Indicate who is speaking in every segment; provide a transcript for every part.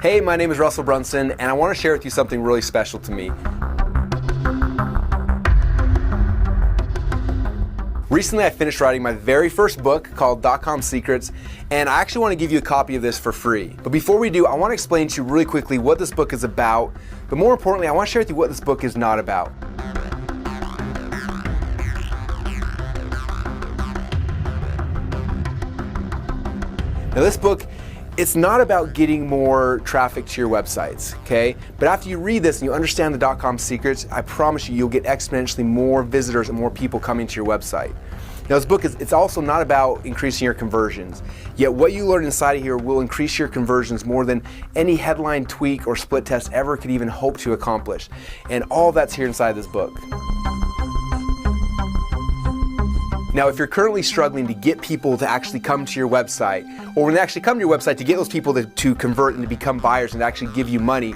Speaker 1: Hey, my name is Russel Brunson, and I want to share with you something really special to me. Recently, I finished writing my very first book called Dotcom Secrets, and I actually want to give you a copy of this for free. But before we do, I want to explain to you really quickly what this book is about, but more importantly, I want to share with you what this book is not about. Now, this book, it's not about getting more traffic to your websites, okay? But after you read this and you understand the Dotcom secrets, I promise you, you'll get exponentially more visitors and more people coming to your website. Now, this book it's also not about increasing your conversions. Yet what you learn inside of here will increase your conversions more than any headline tweak or split test ever could even hope to accomplish. And all that's here inside this book. Now, if you're currently struggling to get people to actually come to your website, or when they actually come to your website, to get those people to convert and to become buyers and to actually give you money,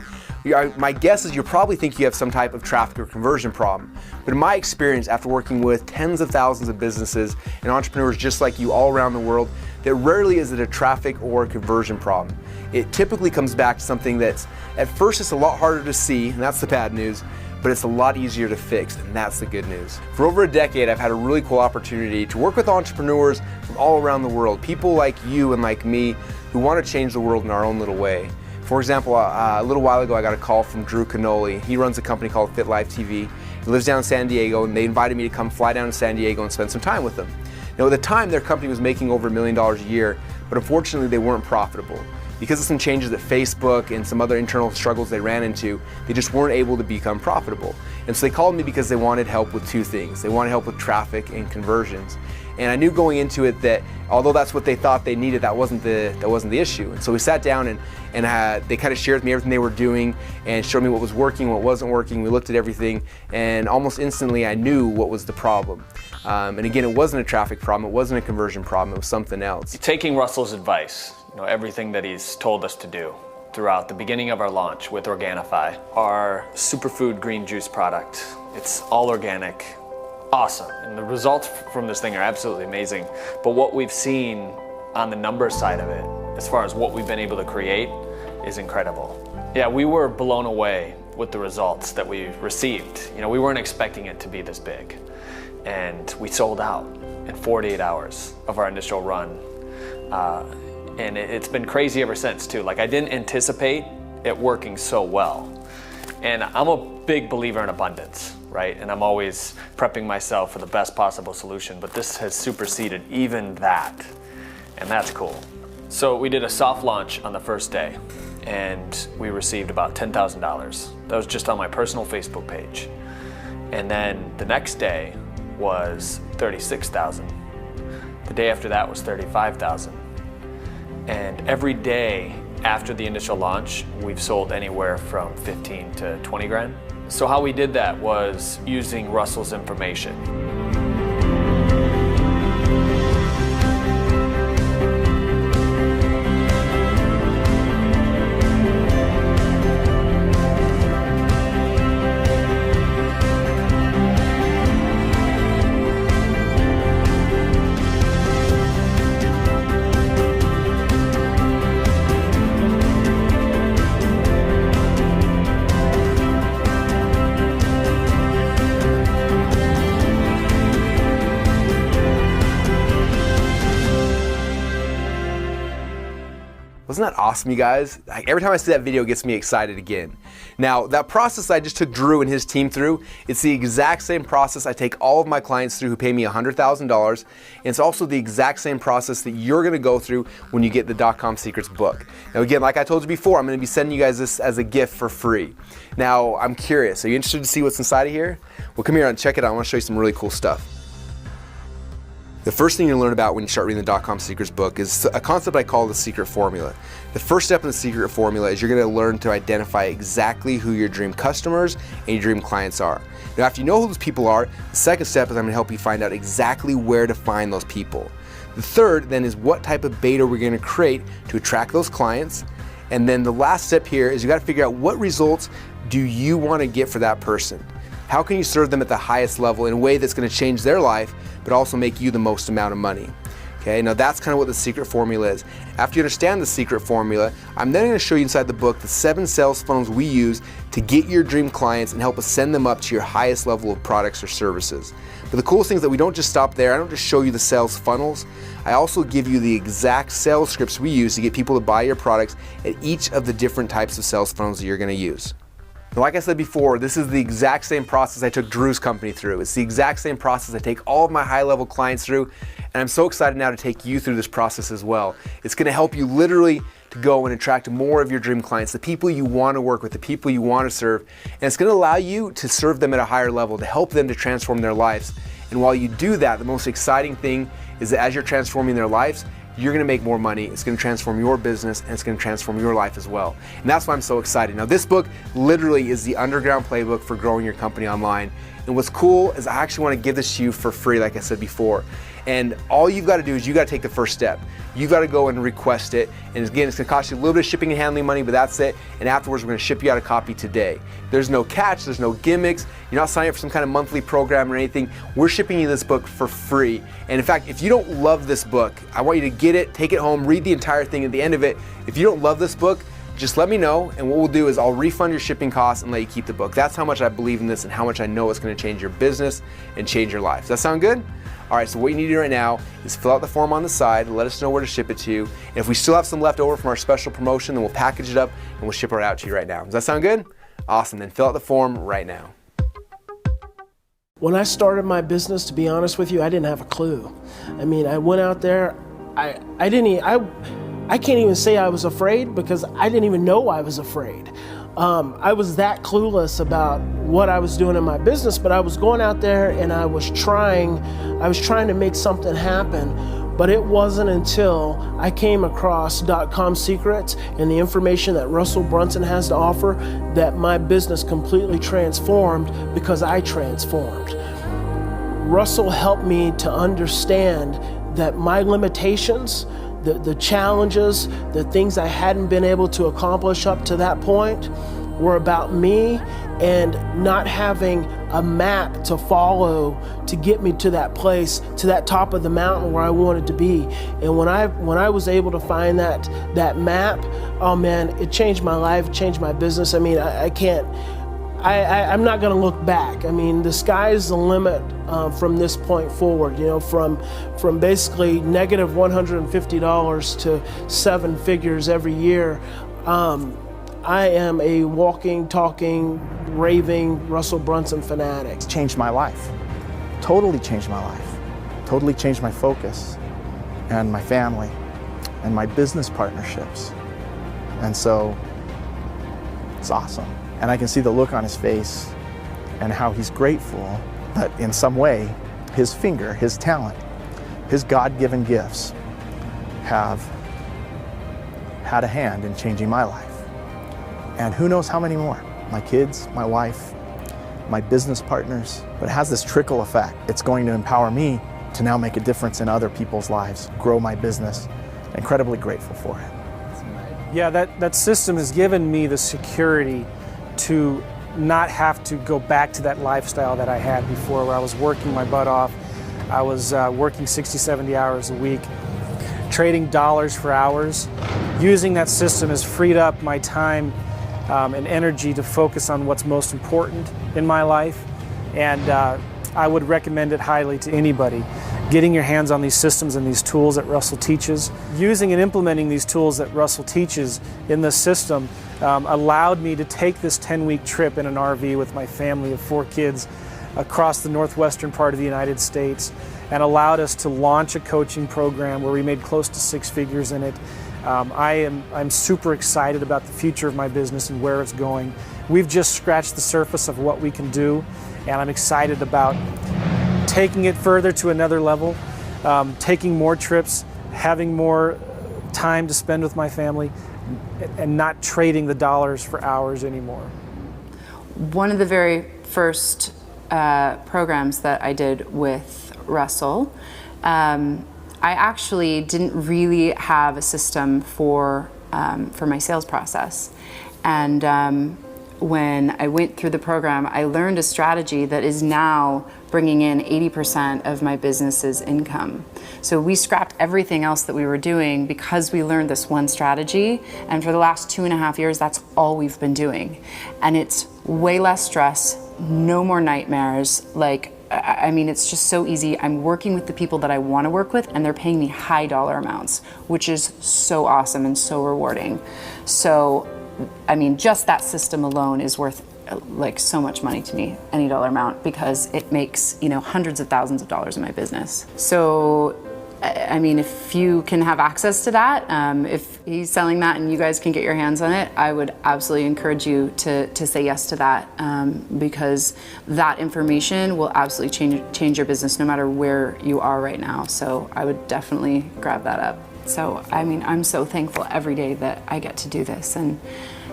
Speaker 1: my guess is you probably think you have some type of traffic or conversion problem. But in my experience, after working with tens of thousands of businesses and entrepreneurs just like you all around the world, that rarely is it a traffic or a conversion problem. It typically comes back to something that's, at first it's a lot harder to see, and that's the bad news, but it's a lot easier to fix, and that's the good news. For over a decade, I've had a really cool opportunity to work with entrepreneurs from all around the world, people like you and like me who want to change the world in our own little way. For example, a little while ago, I got a call from Drew Canoli. He runs a company called Fit Life TV. He lives down in San Diego, and they invited me to come fly down to San Diego and spend some time with them. Now, at the time, their company was making over $1 million a year, but unfortunately, they weren't profitable. Because of some changes at Facebook and some other internal struggles they ran into, they just weren't able to become profitable. And so they called me because they wanted help with two things. They wanted help with traffic and conversions. And I knew going into it that although that's what they thought they needed, that wasn't the issue. And so we sat down and they kind of shared with me everything they were doing and showed me what was working, what wasn't working. We looked at everything, and almost instantly I knew what was the problem. And again, it wasn't a traffic problem, it wasn't a conversion problem, it was something else.
Speaker 2: Taking Russell's advice, everything that he's told us to do throughout the beginning of our launch with Organifi, our superfood green juice product. It's all organic, awesome. And the results from this thing are absolutely amazing. But what we've seen on the numbers side of it, as far as what we've been able to create, is incredible. Yeah, we were blown away with the results that we received. We weren't expecting it to be this big. And we sold out in 48 hours of our initial run. And it's been crazy ever since too. I didn't anticipate it working so well. And I'm a big believer in abundance, right? And I'm always prepping myself for the best possible solution, but this has superseded even that. And that's cool. So we did a soft launch on the first day, and we received about $10,000. That was just on my personal Facebook page. And then the next day was $36,000. The day after that was $35,000. And every day after the initial launch, we've sold anywhere from 15 to 20 grand. So how we did that was using Russell's information.
Speaker 1: Wasn't that awesome, you guys? Every time I see that video, it gets me excited again. Now, that process I just took Drew and his team through, it's the exact same process I take all of my clients through who pay me $100,000. And it's also the exact same process that you're gonna go through when you get the Dotcom Secrets book. Now again, like I told you before, I'm gonna be sending you guys this as a gift for free. Now, I'm curious, are you interested to see what's inside of here? Well, come here and check it out. I wanna show you some really cool stuff. The first thing you'll learn about when you start reading the Dotcom Secrets book is a concept I call the secret formula. The first step in the secret formula is you're going to learn to identify exactly who your dream customers and your dream clients are. Now, after you know who those people are, the second step is I'm going to help you find out exactly where to find those people. The third then is what type of beta we're going to create to attract those clients. And then the last step here is you got to figure out what results do you want to get for that person. How can you serve them at the highest level in a way that's going to change their life, but also make you the most amount of money? Okay, now that's kind of what the secret formula is. After you understand the secret formula, I'm then going to show you inside the book the 7 sales funnels we use to get your dream clients and help us send them up to your highest level of products or services. But the coolest thing is that we don't just stop there. I don't just show you the sales funnels. I also give you the exact sales scripts we use to get people to buy your products at each of the different types of sales funnels that you're going to use. Now, like I said before, this is the exact same process I took Drew's company through. It's the exact same process I take all of my high-level clients through, and I'm so excited now to take you through this process as well. It's going to help you literally to go and attract more of your dream clients, the people you want to work with, the people you want to serve, and it's going to allow you to serve them at a higher level, to help them to transform their lives. And while you do that, the most exciting thing is that as you're transforming their lives, you're going to make more money, it's going to transform your business, and it's going to transform your life as well. And that's why I'm so excited. Now, this book literally is the underground playbook for growing your company online. And what's cool is I actually want to give this to you for free, like I said before. And all you've got to do is you got to take the first step. You've got to go and request it. And again, it's going to cost you a little bit of shipping and handling money, but that's it. And afterwards, we're going to ship you out a copy today. There's no catch, there's no gimmicks. You're not signing up for some kind of monthly program or anything. We're shipping you this book for free. And in fact, if you don't love this book, I want you to get it, take it home, read the entire thing at the end of it. If you don't love this book, just let me know, and what we'll do is I'll refund your shipping costs and let you keep the book. That's how much I believe in this and how much I know it's going to change your business and change your life. Does that sound good? All right, so what you need to do right now is fill out the form on the side, let us know where to ship it to you. And if we still have some left over from our special promotion, then we'll package it up and we'll ship it out to you right now. Does that sound good? Awesome, then fill out the form right now.
Speaker 3: When I started my business, to be honest with you, I didn't have a clue. I mean, I went out there, I can't even say I was afraid because I didn't even know I was afraid. I was that clueless about what I was doing in my business, but I was going out there and I was trying to make something happen. But it wasn't until I came across Dotcom secrets and the information that Russel Brunson has to offer that my business completely transformed because I transformed. Russell helped me to understand that my limitations, the challenges, the things I hadn't been able to accomplish up to that point were about me and not having a map to follow to get me to that place, to that top of the mountain where I wanted to be. And when I was able to find that map, oh man, it changed my life, changed my business. I mean, I'm not going to look back. I mean, the sky's the limit from this point forward. You know, from basically negative $150 to 7 figures every year. I am a walking, talking, raving Russel Brunson fanatic.
Speaker 4: It's changed my life. Totally changed my life. Totally changed my focus and my family and my business partnerships. And so it's awesome. And I can see the look on his face and how he's grateful that in some way his finger, his talent, his God-given gifts have had a hand in changing my life. And who knows how many more? My kids, my wife, my business partners. But it has this trickle effect. It's going to empower me to now make a difference in other people's lives, grow my business. Incredibly grateful for it.
Speaker 5: Yeah, that system has given me the security to not have to go back to that lifestyle that I had before, where I was working my butt off. I was working 60, 70 hours a week, trading dollars for hours. Using that system has freed up my time and energy to focus on what's most important in my life. And I would recommend it highly to anybody. Getting your hands on these systems and these tools that Russell teaches. Using and implementing these tools that Russell teaches in this system allowed me to take this 10-week trip in an RV with my family of 4 kids across the northwestern part of the United States, and allowed us to launch a coaching program where we made close to 6 figures in it. I'm super excited about the future of my business and where it's going. We've just scratched the surface of what we can do, and I'm excited about taking it further to another level, taking more trips, having more time to spend with my family, and not trading the dollars for hours anymore.
Speaker 6: One of the very first programs that I did with Russell, I actually didn't really have a system for my sales process. And when I went through the program, I learned a strategy that is now bringing in 80% of my business's income. So we scrapped everything else that we were doing because we learned this one strategy, and for the last 2.5 years, that's all we've been doing. And it's way less stress, no more nightmares. Like, I mean, it's just so easy. I'm working with the people that I want to work with, and they're paying me high dollar amounts, which is so awesome and so rewarding. So, I mean, just that system alone is worth like so much money to me, any dollar amount, because it makes, you know, hundreds of thousands of dollars in my business. So, I mean, if you can have access to that, if he's selling that and you guys can get your hands on it, I would absolutely encourage you to say yes to that, because that information will absolutely change your business no matter where you are right now. So I would definitely grab that up. So, I mean, I'm so thankful every day that I get to do this and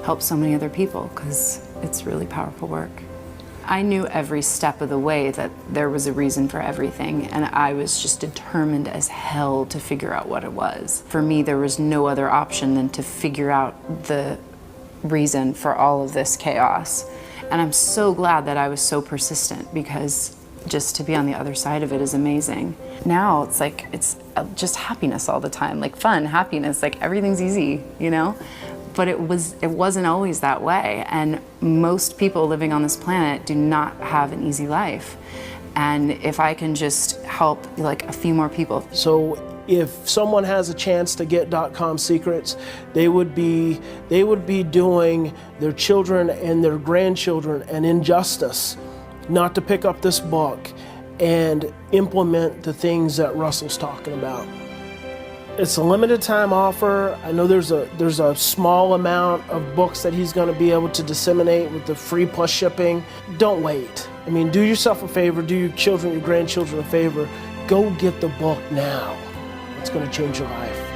Speaker 6: help so many other people, because it's really powerful work. I knew every step of the way that there was a reason for everything, and I was just determined as hell to figure out what it was. For me, there was no other option than to figure out the reason for all of this chaos. And I'm so glad that I was so persistent, because just to be on the other side of it is amazing. Now it's like, it's just happiness all the time, like fun, happiness, like everything's easy, you know? But it wasn't always that way, and most people living on this planet do not have an easy life. And if I can just help like a few more people.
Speaker 3: So if someone has a chance to get Dotcom secrets, they would be doing their children and their grandchildren an injustice not to pick up this book and implement the things that Russell's talking about. It's a limited time offer. I know there's a small amount of books that he's going to be able to disseminate with the free plus shipping. Don't wait. I mean, do yourself a favor, do your children, your grandchildren a favor. Go get the book now. It's going to change your life.